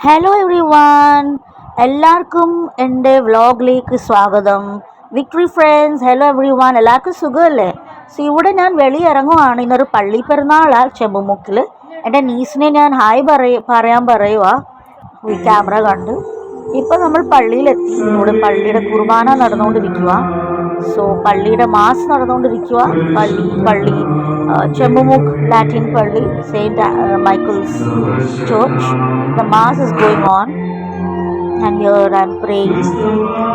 Hello every one, എല്ലാവർക്കും എൻ്റെ വ്ളോഗിലേക്ക് സ്വാഗതം. Victory friends, hello every one, എല്ലാവർക്കും സുഖമല്ലേ? സോ ഇവിടെ ഞാൻ വെളിയിറങ്ങുവാണ്. ഇന്നൊരു പള്ളി പെരുന്നാളാണ് ചെമ്പുമുക്കിൽ. എൻ്റെ നീസിനെ ഞാൻ ഹായ് പറയാൻ പറയുക ഈ ക്യാമറ കണ്ട്. ഇപ്പം നമ്മൾ പള്ളിയിലെത്തി. ഇവിടെ പള്ളിയുടെ കുർബാന നടന്നുകൊണ്ടിരിക്കുക. സോ പള്ളിയുടെ മാസ് നടന്നുകൊണ്ടിരിക്കുക. പള്ളി ചെമ്പുമുക്ക് ലാറ്റിൻ പള്ളി, saint Michael's church. The mass is going on, and here I'm praying.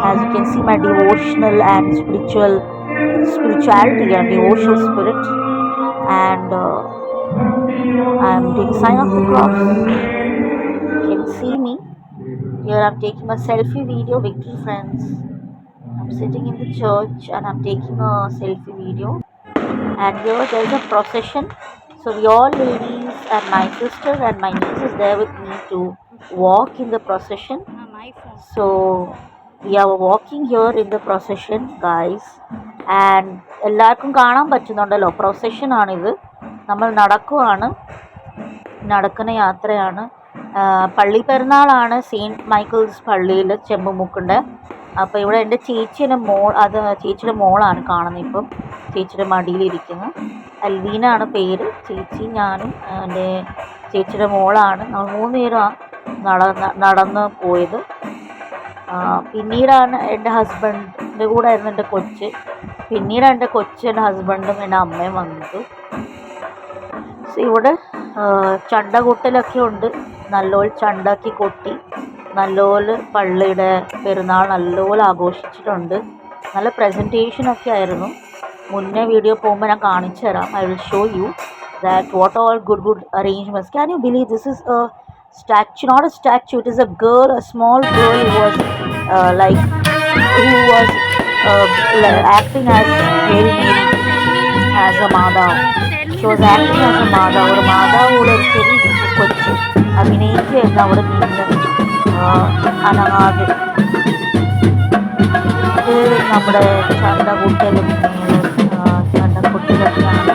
As you can see, my devotional and spirituality and devotional spirit, and I'm doing sign of the cross. You can see me here. I'm taking a selfie video, Victory friends. I'm sitting in the church and I'm taking a selfie video. And here there's a procession. So we all ladies and my sister and my niece is there with me to walk in the procession. So we are walking here in the procession, guys. And എല്ലാവർക്കും കാണാൻ പറ്റുന്നുണ്ടല്ലോ, procession ആണിത്. നമ്മൾ നടക്കുന്ന യാത്രയാണ്. പള്ളി പെരുന്നാളാണ് saint Michael's പള്ളിയിൽ ചെമ്പുമുക്കുണ്ട്. അപ്പോൾ ഇവിടെ എൻ്റെ ചേച്ചിയുടെ മോളാണ് കാണുന്നത്. ഇപ്പം ചേച്ചിയുടെ മടിയിലിരിക്കുന്നു. അൽവീനാണ് പേര്. ചേച്ചി ഞാനും എൻ്റെ ചേച്ചിയുടെ മോളാണ്. നമ്മൾ 3 പേരും നടന്ന് പോയത്. പിന്നീടാണ് എൻ്റെ ഹസ്ബൻഡിൻ്റെ കൂടെ ആയിരുന്നു എൻ്റെ കൊച്ച്. പിന്നീടാണ് എൻ്റെ എൻ്റെ ഹസ്ബൻഡും എൻ്റെ അമ്മയും വന്നത്. സോ ഇവിടെ ചണ്ട കൊട്ടലൊക്കെ ഉണ്ട്. നല്ലപോലെ ചണ്ടാക്കി കൊട്ടി നല്ലപോലെ പള്ളിയുടെ പെരുന്നാൾ നല്ലപോലെ ആഘോഷിച്ചിട്ടുണ്ട്. നല്ല പ്രസൻറ്റേഷനൊക്കെ ആയിരുന്നു. മുന്നേ വീഡിയോ പോകുമ്പോൾ ഞാൻ കാണിച്ചു തരാം. I will show you that what all good arrangements. Can you believe this is A statue, not a statue, it is a girl, a small girl who was acting as Mary as a Mada. She was acting as a Mada. ഒരു മാതാവോട് ഒരു ചെറിയ കൊച്ച് അഭിനയിക്കുകയായിരുന്നു അവിടെ നിന്ന് അനങ്ങാതെ. ഇത് നമ്മുടെ ചണ്ടകുട്ടലും ചണ്ടക്കുട്ടിലൊക്കെയാണ്.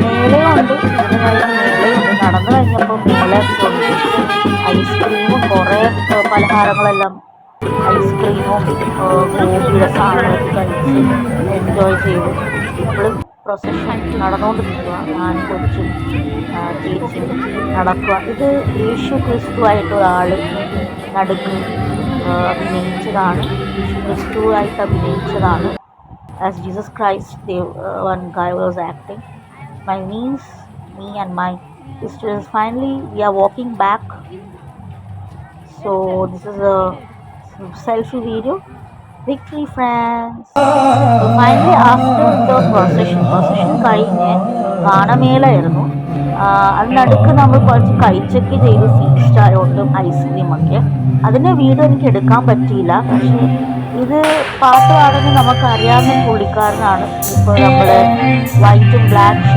മേളയുണ്ട്, ഇതിന് കഴിഞ്ഞ് മേളയുണ്ട്. നടന്നു കഴിഞ്ഞപ്പോൾ മേളയൊക്കെ ഉണ്ട്. ഐസ്ക്രീമും കുറേ പലഹാരങ്ങളെല്ലാം, ഐസ്ക്രീമും ഗോപിയുടെ സാധനമൊക്കെ കഴിച്ച് എൻജോയ് ചെയ്തു. ഇപ്പോഴും പ്രൊസഷൻ നടന്നുകൊണ്ടിരിക്കുക. ഞാൻ കൊച്ചും ചേച്ചിയും നടക്കുക. ഇത് യേശു ക്രിസ്തുവായിട്ട് ഒരാൾ നടുക്ക് അഭിനയിച്ചതാണ്. യേശു ക്രിസ്തുവായിട്ട് അഭിനയിച്ചതാണ്. As Jesus Christ, one guy was acting. My niece, me and my sisters, finally we are walking back. So this is a selfie video. Victory friends. So finally after the procession കഴിഞ്ഞ് ഗാനമേളയായിരുന്നു. അതിനടുക്ക് നമ്മൾ കുറച്ച് കഴിച്ചൊക്കെ ചെയ്ത് feast ആയതുകൊണ്ടും ഐസ്ക്രീമൊക്കെ. അതിൻ്റെ video എനിക്ക് എടുക്കാൻ പറ്റിയില്ല. പക്ഷേ ഇത് പാട്ട് പാടുന്നത് നമുക്കറിയാവുന്ന പുള്ളിക്കാരനാണ്. ഇപ്പോൾ നമ്മുടെ വൈറ്റും ബ്ലാക്ക്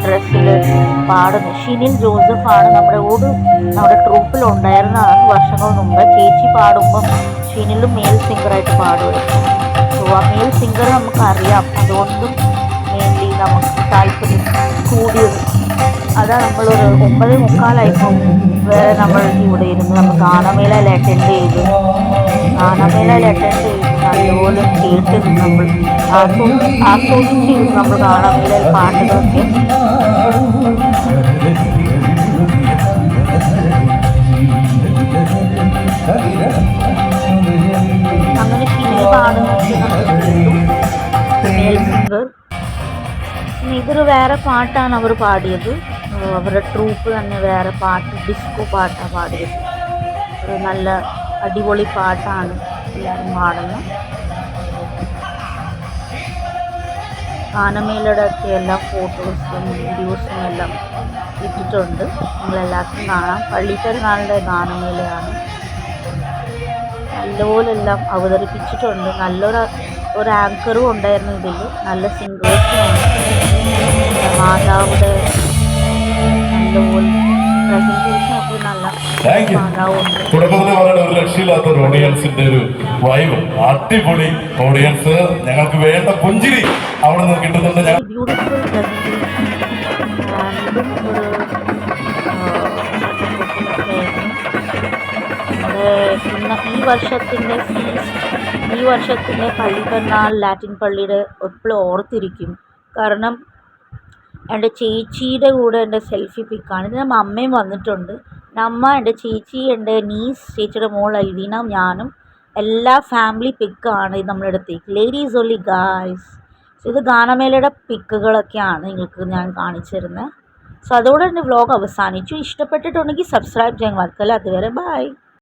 ഡ്രസ്സിൽ പാടുന്നത് ഷിനിൽ ജോസഫാണ്. നമ്മുടെ ട്രൂപ്പിലുണ്ടായിരുന്നതാണ് വർഷങ്ങൾ മുമ്പ്. ചേച്ചി പാടുമ്പം ഷിനിലും മെയിൽ സിംഗറായിട്ട് പാടുമായിരുന്നു. സോ ആ മെയിൽ സിംഗർ നമുക്കറിയാം. അതുകൊണ്ടും മെയിൻലി നമുക്ക് താല്പര്യം കൂടിയത് അതാണ്. നമ്മളൊരു 9:45 വരെ നമ്മൾ ഇവിടെ ഇരുന്ന് നമ്മൾ ഗാനമേളയിൽ അറ്റൻഡ് ചെയ്ത് നല്ലപോലെ കേട്ട് നമ്മൾ ആസ്വദിച്ചിരുന്നു നമ്മൾ ഗാനമേളയിൽ പാട്ടുകളൊക്കെ. അങ്ങനെ ഷിനി പാടുന്നൊക്കെ മെയിൽ സിംഗർ. ഇതൊരു വേറെ പാട്ടാണ് അവർ പാടിയത്. അവരുടെ ട്രൂപ്പ് തന്നെ വേറെ പാട്ട്, ഡിസ്കോ പാട്ടാണ് പാടിയത്. ഒരു നല്ല അടിപൊളി പാട്ടാണ് എല്ലാവരും പാടുന്നത്. ഗാനമേളയുടെ ഒക്കെ എല്ലാ ഫോട്ടോസും വീഡിയോസും എല്ലാം ഇട്ടിട്ടുണ്ട്. നിങ്ങളെല്ലാവർക്കും കാണാം. പള്ളിപ്പെരുന്നാളിൻ്റെ ഗാനമേളയാണ്. നല്ലപോലെ എല്ലാം അവതരിപ്പിച്ചിട്ടുണ്ട്. ഒരു ആങ്കറും ഉണ്ടായിരുന്നു ഇതിൽ. നല്ല സിംഗേഴ്സുമാണ്. മാതാവുടെ നല്ലപോലെ പ്രസന്റേഷനൊക്കെ നല്ല മാതാവുണ്ട്. ഒരു രക്ഷയില്ലാത്ത ഒരു ഓഡിയൻസിന്റെ ഒരു വൈബ്, അടിപൊളി ഓഡിയൻസ്. ഞങ്ങൾക്ക് വേണ്ട പുഞ്ചിരി അവിടെ നിന്ന് കിട്ടുന്നുണ്ട്. Beautiful presentation. ഇതും ഒരു ഈ വർഷത്തിൻ്റെ പള്ളിപ്പെരുന്നാൾ ലാറ്റിൻ പള്ളിയുടെ എപ്പോഴും ഓർത്തിരിക്കും. കാരണം എൻ്റെ ചേച്ചിയുടെ കൂടെ എൻ്റെ സെൽഫി പിക്കാണ്. ഇതിന് അമ്മയും വന്നിട്ടുണ്ട്. അമ്മ, എൻ്റെ ചേച്ചി, എൻ്റെ ചേച്ചിയുടെ മോൾ അൽവീന, ഞാനും എല്ലാ ഫാമിലി പിക്കാണ് ഇത് നമ്മളെടുത്തേക്ക്. Ladies only guys. ഇത് ഗാനമേളയുടെ പിക്കുകളൊക്കെയാണ് നിങ്ങൾക്ക് ഞാൻ കാണിച്ചു തരുന്നത്. സോ അതോടെ എൻ്റെ വ്ലോഗ് അവസാനിച്ചു. ഇഷ്ടപ്പെട്ടിട്ടുണ്ടെങ്കിൽ സബ്സ്ക്രൈബ് ചെയ്യാൻ മറക്കല്ല. അതുവരെ ബൈ.